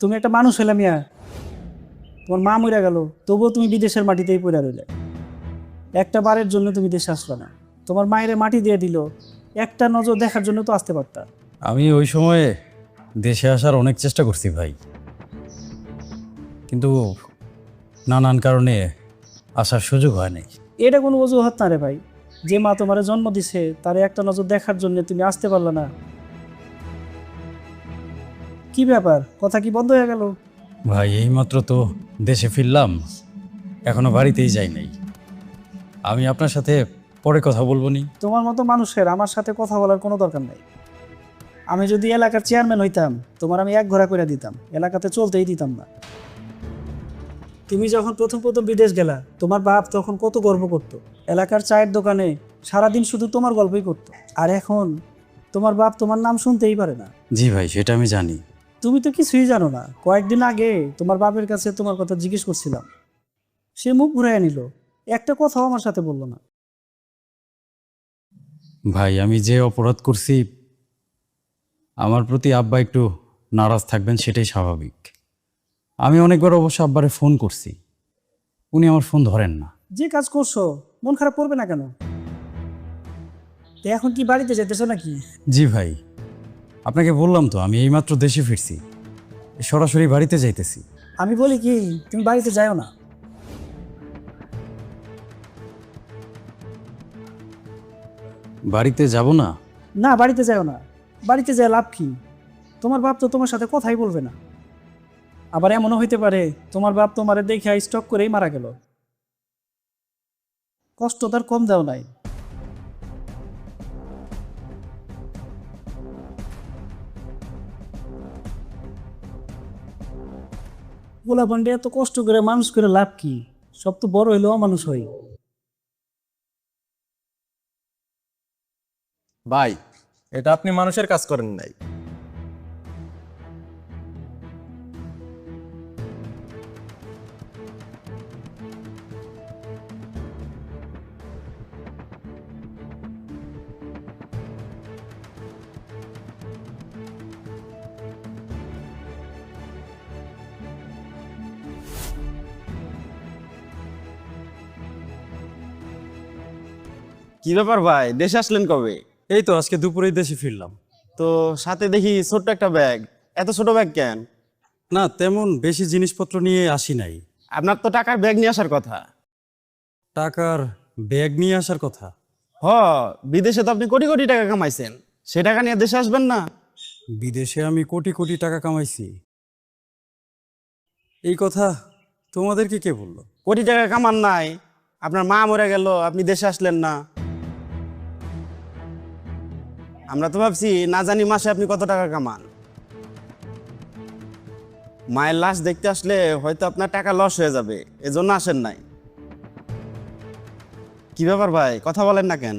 তুমি একটা মানুষ হইলা মিয়া, তোমার মা মরে গেল, তবুও তুমি বিদেশের মাটিতেই পড়ে রইলে। একটা বারের জন্য তুমি দেশে আসলো না, তোমার মায়ের মাটি দিয়ে দিল, একটা নজর দেখার জন্য তো আসতে পারতা। আমি ওই সময়ে দেশে আসার অনেক চেষ্টা করছি ভাই, কিন্তু নানান কারণে আসার সুযোগ হয় নাই। এটা কোনো অজুহাত না রে ভাই। যে মা তোমার জন্ম দিছে তারে একটা নজর দেখার জন্য তুমি আসতে পারলা না। কি ব্যাপার, কথা কি বন্ধ হয়ে গেল? ভাই এইমাত্র তো দেশে ফিরলাম, এখনো বাড়িতেই যাই নাই। আমি আপনার সাথে পরে কথা বলবো নি। তোমার মতো মানুষের আমার সাথে কথা বলার কোনো দরকার নাই। আমি যদি এলাকার চেয়ারম্যান হইতাম, তোমার আমি এক ঘোড়া করে দিতাম, এলাকাতে চলতেই দিতাম না। তুমি যখন প্রথম প্রথম বিদেশ গেলা, তোমার বাপ তখন কত গর্ব করতো, এলাকার চায়ের দোকানে সারাদিন শুধু তোমার গল্পই করতো। আর এখন তোমার বাপ তোমার নাম শুনতেই পারে না। জি ভাই, সেটা আমি জানি। তুমি তো কিছুই জানো না। কয়েকদিন আগে তোমার বাপের কাছে তোমার কথা জিজ্ঞেস করছিলাম, সে মুখ ঘুরাইয়া নিল, একটা কথাও আমার সাথে বললো না। ভাই আমি যে অপরাধ করছি, আমার প্রতি আব্বা একটু নারাজ থাকবেন, সেটাই স্বাভাবিক। আমি অনেকবার অবশ্য আব্বারে ফোন করছি, উনি আমার ফোন ধরেন না। যে কাজ করছো মন খারাপ করবে না কেন? তো এখন কি বাড়িতে যেতেছো নাকি? জি ভাই, আপনাকে বললাম তো আমি এইমাত্র দেশে ফিরছি, সরাসরি বাড়িতে যাইতেছি। আমি বলি কি, তুমি বাড়িতে যাও না। বাড়িতে যাব না? না, বাড়িতে যাও না। বাড়িতে যায় লাভ কি? তোমার বাপ তো তোমার সাথে কথাই বলবে না। আবার এমনও হইতে পারে তোমার বাপ তোমারে দেখে স্টক করেই মারা গেল। কষ্ট তার কম দেও নাই। গোলা পান্ডে এত কষ্ট করে মানুষ করে লাভ কি? সব তো বড় হইলেও মানুষ হয়। ভাই, এটা আপনি মানুষের কাজ করেন নাই। কি ব্যাপার ভাই, দেশে আসলেন কবে? এই তো আজকে দুপুরেই দেশে ফিরলাম। তো সাথে দেখি ছোট্ট একটা ব্যাগ। এত ছোট ব্যাগ কেন? না, তেমন বেশি জিনিসপত্র নিয়ে আসি নাই। আপনার তো টাকার ব্যাগ নিয়ে আসার কথা। টাকার ব্যাগ নিয়ে আসার কথা? হ, বিদেশে তো আপনি কোটি কোটি টাকা কামাইছেন, সে টাকা নিয়ে দেশে আসবেন না? বিদেশে আমি কোটি কোটি টাকা কামাইছি, এই কথা তোমাদেরকে কে বললো? কোটি টাকা কামান নাই, আপনার মা মরে গেল, আপনি দেশে আসলেন না। আমরা তো ভাবছি না জানি মাসে আপনি কত টাকা কামান। মায়ের লাশ দেখতে আসলে হয়তো আপনার টাকা লস হয়ে যাবে, এজন্য আসেন নাই। কি ব্যাপার ভাই, কথা বলেন না কেন?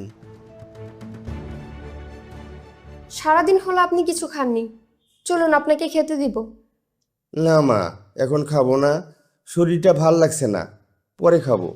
সারাদিন হলো আপনি কিছু খাননি, চলুন আপনাকে খেতে দিব। না মা, এখন খাবো না, শরীরটা ভাল লাগছে না, পরে খাবো।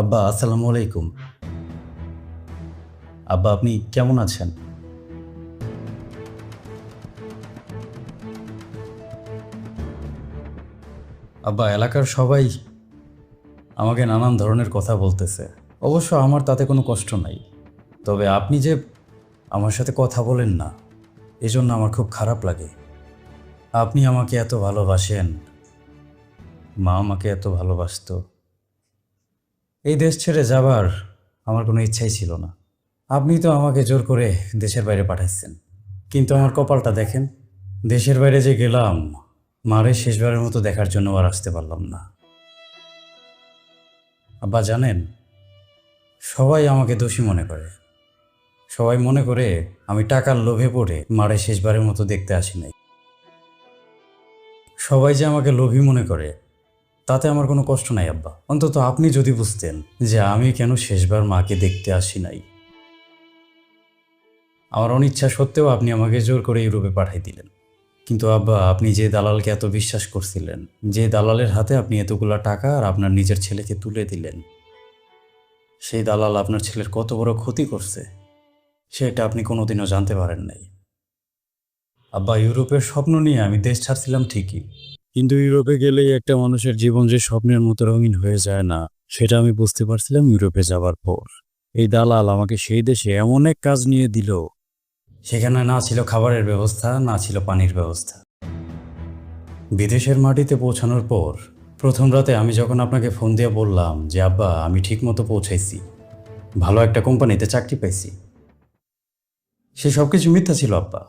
আব্বা আসসালামু আলাইকুম। আব্বা আপনি কেমন আছেন? আব্বা এলাকার সবাই আমাকে নানান ধরনের কথা বলতেছে, অবশ্য আমার তাতে কোনো কষ্ট নাই। তবে আপনি যে আমার সাথে কথা বলেন না, এজন্য আমার খুব খারাপ লাগে। আপনি আমাকে এত ভালোবাসেন, মা আমাকে এত ভালোবাসতো। এই দেশ ছেড়ে যাবার আমার কোনো ইচ্ছাই ছিল না। আপনি তো আমাকে জোর করে দেশের বাইরে পাঠাচ্ছেন, কিন্তু আমার কপালটা দেখেন, দেশের বাইরে যে গেলাম, মারে শেষবারের মতো দেখার জন্য আর আসতে পারলাম না। আব্বা জানেন, সবাই আমাকে দোষী মনে করে, সবাই মনে করে আমি টাকার লোভে পড়ে মারে শেষবারের মতো দেখতে আসি নাই। সবাই যে আমাকে লোভী মনে করে তাতে আমার কোনো কষ্ট নাই আব্বা। অন্তত আপনি যদি বুঝতেন যে আমি কেন শেষবার মাকে দেখতে আসি নাই। আমার অনিচ্ছা সত্ত্বেও আপনি আমাকে জোর করে ইউরোপে পাঠাই দিলেন। কিন্তু আব্বা, আপনি যে দালালকে এত বিশ্বাস করছিলেন, যে দালালের হাতে আপনি এতগুলা টাকা আর আপনার নিজের ছেলেকে তুলে দিলেন, সেই দালাল আপনার ছেলের কত বড় ক্ষতি করছে সেটা আপনি কোনোদিনও জানতে পারেন নাই। আব্বা, ইউরোপের স্বপ্ন নিয়ে আমি দেশ ছাড়ছিলাম ঠিকই, কিন্তু ইউরোপে গেলেই একটা মানুষের জীবন যে স্বপ্নের মতো রঙিন হয়ে যায় না, সেটা আমি বুঝতে পারছিলাম ইউরোপে যাবার পর। এই দালাল আমাকে সেই দেশে এমন এক কাজ নিয়ে দিল, সেখানে না ছিল খাবারের ব্যবস্থা, না ছিল পানির ব্যবস্থা। বিদেশের মাটিতে পৌঁছানোর পর প্রথম রাতে আমি যখন আপনাকে ফোন দিয়ে বললাম যে আব্বা, আমি ঠিকমতো পৌঁছাইছি, ভালো একটা কোম্পানিতে চাকরি পাইছি, সে সব কিছু মিথ্যা ছিল আব্বা।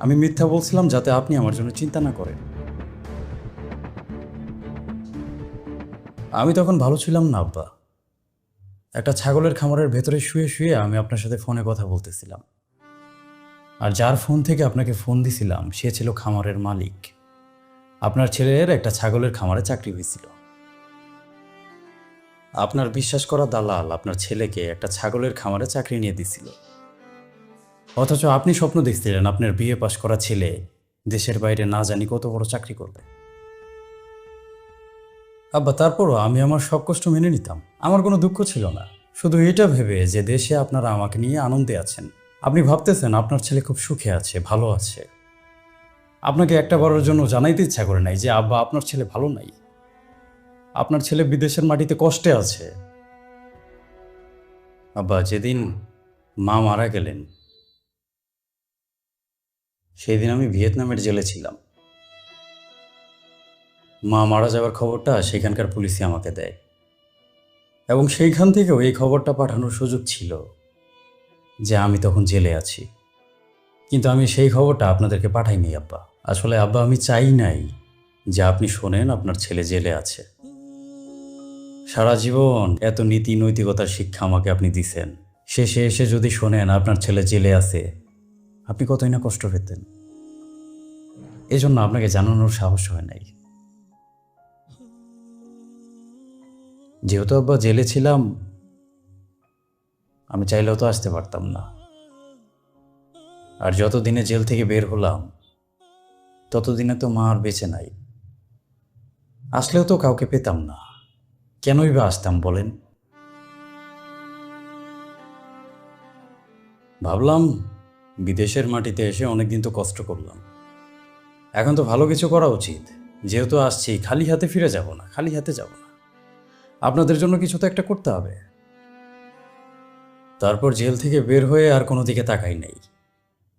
আমি মিথ্যা বলছিলাম যাতে আপনি আমার জন্য চিন্তা না করেন। আমি তখন ভালো ছিলাম না আব্বা। একটা ছাগলের খামারের ভেতরে শুয়ে শুয়ে আমি আপনার সাথে ফোনে কথা বলতেছিলাম, আর যার ফোন থেকে আপনাকে ফোন দিছিলাম সে ছিল খামারের মালিক। আপনার ছেলের একটা ছাগলের খামারে চাকরি হয়েছিল। আপনার বিশ্বাস করা দালাল আপনার ছেলেকে একটা ছাগলের খামারে চাকরি নিয়ে দিছিল, অথচ আপনি স্বপ্ন দেখছিলেন আপনার বিএ পাশ করা ছেলে দেশের বাইরে না জানি কত বড় চাকরি করবে। আব্বা, তারপরও আমি আমার সব কষ্ট মেনে নিতাম, আমার কোনো দুঃখ ছিল না, শুধু এটা ভেবে যে দেশে আপনারা আমাকে নিয়ে আনন্দে আছেন। আপনি ভাবতেছেন আপনার ছেলে খুব সুখে আছে, ভালো আছে। আপনাকে একটা বারের জন্য জানাইতে ইচ্ছা করে নাই যে আব্বা, আপনার ছেলে ভালো নাই, আপনার ছেলে বিদেশের মাটিতে কষ্টে আছে। আব্বা, যেদিন মা মারা গেলেন সেই দিন আমি ভিয়েতনামের জেলে ছিলাম। মা মারা যাওয়ার খবরটা সেখানকার পুলিশই আমাকে দেয়, এবং সেইখান থেকেও এই খবরটা পাঠানোর সুযোগ ছিল যে আমি তখন জেলে আছি। কিন্তু আমি সেই খবরটা আপনাদেরকে পাঠাইনি আব্বা। আসলে আব্বা, আমি চাই নাই যে আপনি শোনেন আপনার ছেলে জেলে আছে। সারা জীবন এত নীতি নৈতিকতার শিক্ষা আমাকে আপনি দিছেন, শেষে এসে যদি শোনেন আপনার ছেলে জেলে আছে, আপনি কতই না কষ্ট পেতেন। এজন্য আপনাকে জানানোর সাহস হয় নাই। যেহেতু আব্বা জেলে ছিলাম, আমি চাইলেও তো আসতে পারতাম না। আর যতদিনে জেল থেকে বের হলাম ততদিনে তো মা আর বেঁচে নাই। আসলেও তো কাউকে পেতাম না, কেনই বা আসতাম বলেন? ভাবলাম বিদেশের মাটিতে এসে অনেকদিন তো কষ্ট করলাম, এখন তো ভালো কিছু করা উচিত। যেহেতু আসছি, খালি হাতে ফিরে যাব না, খালি হাতে যাব না, আপনাদের জন্য কিছু তো একটা করতে হবে। তারপর জেল থেকে বের হয়ে আর কোনো দিকে তাকাই নাই।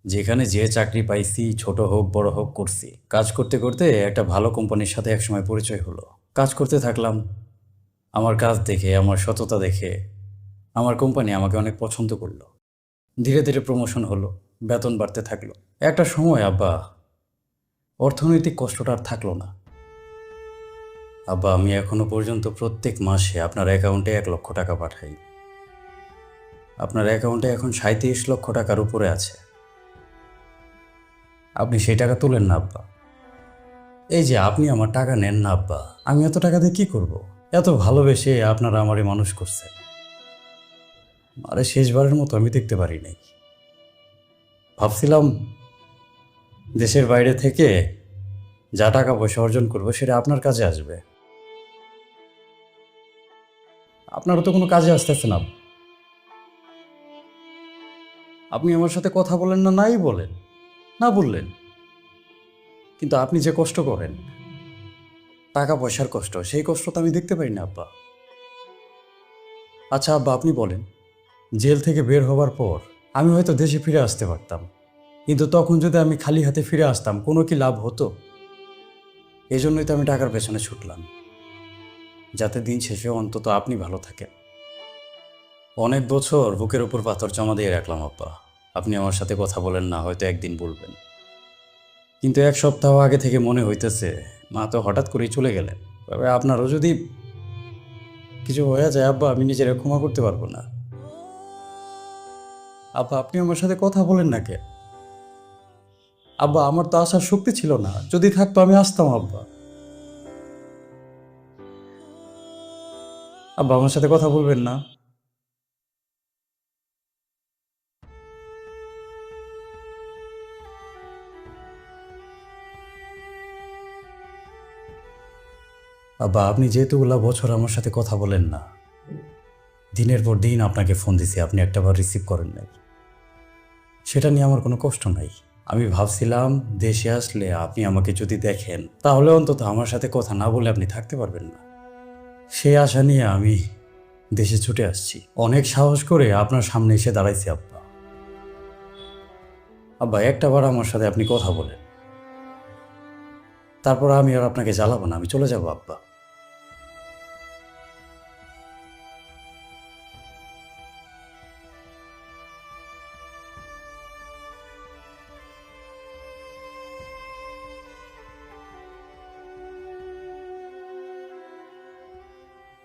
যেখানে যে চাকরি পাইছি, ছোট হোক বড় হোক, করছি। কাজ করতে করতে একটা ভালো কোম্পানির সাথে একসময় পরিচয় হলো। কাজ করতে থাকলাম। আমার কাজ দেখে, আমার সততা দেখে আমার কোম্পানি আমাকে অনেক পছন্দ করলো। ধীরে ধীরে প্রমোশন হলো, বেতন বাড়তে থাকলো। একটা সময় আব্বা, অর্থনৈতিক কষ্টটা আর থাকলো না। আব্বা, আমি এখনো পর্যন্ত প্রত্যেক মাসে আপনার অ্যাকাউন্টে 1 লক্ষ টাকা পাঠাই। আপনার অ্যাকাউন্টে এখন 37 লক্ষ টাকার উপরে আছে। আপনি সেই টাকা তোলেন না আব্বা। এই যে আপনি আমার টাকা নেন না আব্বা, আমি এত টাকা দিয়ে কী করব? এত ভালোবেসে আপনারা আমারে মানুষ করছেন, আরে শেষবারের মতো আমি দেখতে পারি নাই। ভাবছিলাম দেশের বাইরে থেকে যা টাকা পয়সা অর্জন করবো সেটা আপনার কাজে আসবে। আপনারও তো কোনো কাজে আসতেছে না। আপনি আমার সাথে কথা বলেন না, নাই বলেন, না বললেন, কিন্তু আপনি যে কষ্ট করেন, টাকা পয়সার কষ্ট, সেই কষ্ট তো আমি দেখতে পাই না আব্বা। আচ্ছা আব্বা, আপনি বলেন, জেল থেকে বের হবার পর আমি হয়তো দেশে ফিরে আসতে পারতাম, কিন্তু তখন যদি আমি খালি হাতে ফিরে আসতাম, কোনো কি লাভ হতো? এই জন্যই তো আমি টাকার পেছনে ছুটলাম, যাতে দিন শেষে অন্তত আপনি ভালো থাকেন। অনেক বছর বুকের উপর পাথর জমা দিয়ে রাখলাম আব্বা। আপনি আমার সাথে কথা বলেন না, হয়তো একদিন বলবেন, কিন্তু 1 সপ্তাহ আগে থেকে মনে হইতেছে মা তো হঠাৎ করেই চলে গেলেন। তবে আপনারও যদি কিছু হয়ে যায় আব্বা, আমি নিজেরা ক্ষমা করতে পারবো না। আব্বা আপনি আমার সাথে কথা বলেন না কেন? আব্বা আমার তো আসার শক্তি ছিল না, যদি থাকতো আমি আসতাম আব্বা। আব্বা আমার সাথে কথা বলবেন না? আব্বা আপনি যেহেতুগুলা বছর আমার সাথে কথা বলেন না, দিনের পর দিন আপনাকে ফোন দিছি, আপনি একটাবার রিসিভ করেন নাই, সেটা নিয়ে আমার কোনো কষ্ট নাই। আমি ভাবছিলাম দেশে আসলে আপনি আমাকে যদি দেখেন তাহলে অন্তত আমার সাথে কথা না বলে আপনি থাকতে পারবেন না। সেই আশা নিয়ে আমি দেশে ছুটে আসছি, অনেক সাহস করে আপনার সামনে এসে দাঁড়াইছি আব্বা। আব্বা একটাবার আমার সাথে আপনি কথা বলেন, তারপর আমি আর আপনাকে জ্বালাবো না, আমি চলে যাব আব্বা।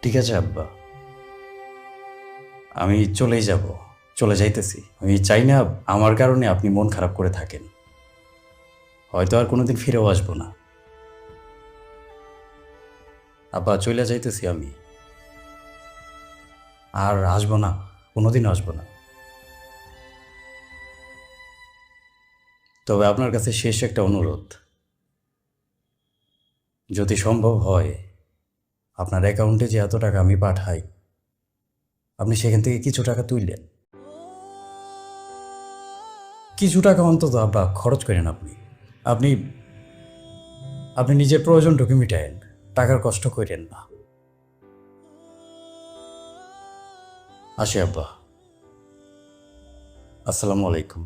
ঠিক আছে আব্বা, আমি চলেই যাব, চলে যাইতেছি। আমি চাই না আমার কারণে আপনি মন খারাপ করে থাকেন, হয়তো আর কোনোদিন ফিরেও আসবো না। আব্বা চলে যাইতেছি আমি, আর আসবো না, কোনোদিন আসবো না। তবে আপনার কাছে শেষ একটা অনুরোধ, যদি সম্ভব হয় আপনার অ্যাকাউন্টে যে এত টাকা আমি পাঠাই আপনি সেখান থেকে কিছু টাকা তুললেন, কিছু টাকা অন্তত আব্বা খরচ করেন। আপনি আপনি আপনি নিজের প্রয়োজনটুকু মিটায়েন, টাকার কষ্ট করেন না। আসি আব্বা, আসসালামু আলাইকুম।